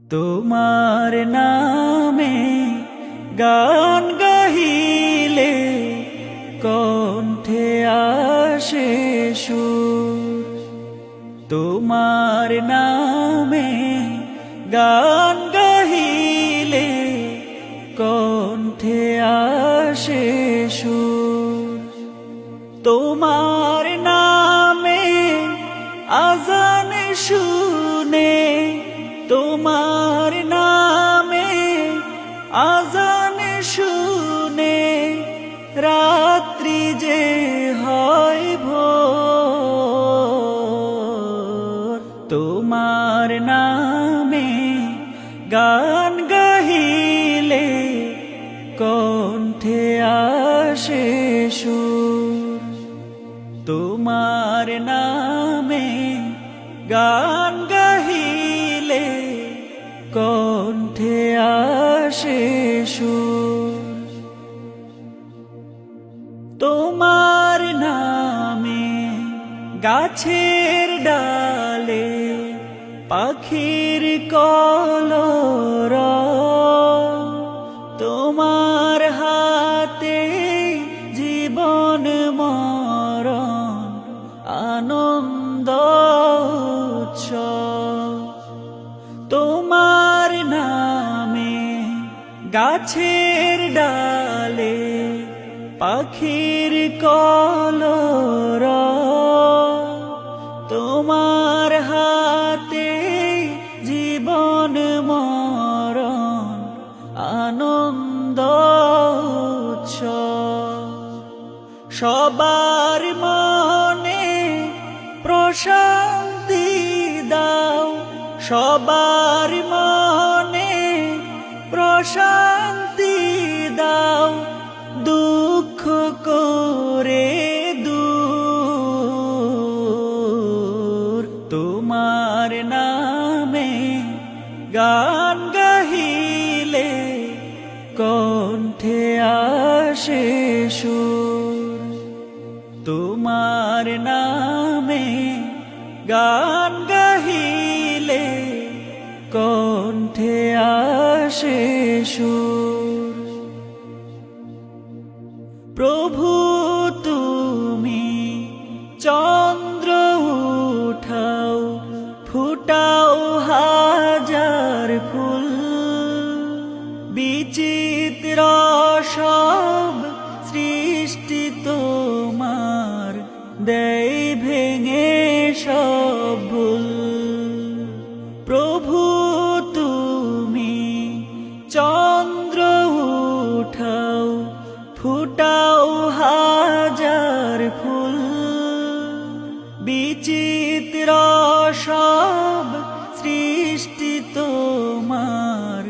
তোমার নামে গান গাহিলে কণ্ঠে আসে সুর। তোমার নামে গান গাহিলে কণ্ঠে আসে সুর। তোমার নামে আজান শুনে, তোমার নামে আজান শুনে রাত্রি যে হয় ভোর। তোমার নামে গান গাহিলে কণ্ঠে আসে সুর। তোমার নামে গান গাহিলে কণ্ঠে আসে সুর। তোমার নামে গাছের ডালে পাখির কলরব। তোমার হাতে জীবন মরণ আনন্দ উৎসব। তোমার নামে গাছের ডালে পাখির কলরব। তোমার হাতে জীবন মরণ আনন্দ উৎসব। সবার মনে প্রশান্তি দাও, সবার মনে প্রশান্তি দাও, দুঃখ করে দূর। তোমার নামে গান গাহিলে কণ্ঠে আসে সুর। তোমার নামে গান গাহিলে কণ্ঠে আসে সুর। প্রভু তুমি চন্দ্র উঠাও, ফুটাও হাজার ফুল। বিচিত্র সব সৃষ্টি তোমার, দেয় ভেঙে সব ভুল। প্রভু তুমি চন্দ্র উঠাও, ফুটাও হাজার ফুল। বিচিত্র সব সৃষ্টি তোমার,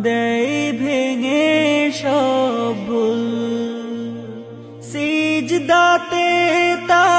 দেয় ভেঙে সব ভুল। সিজদাতে তা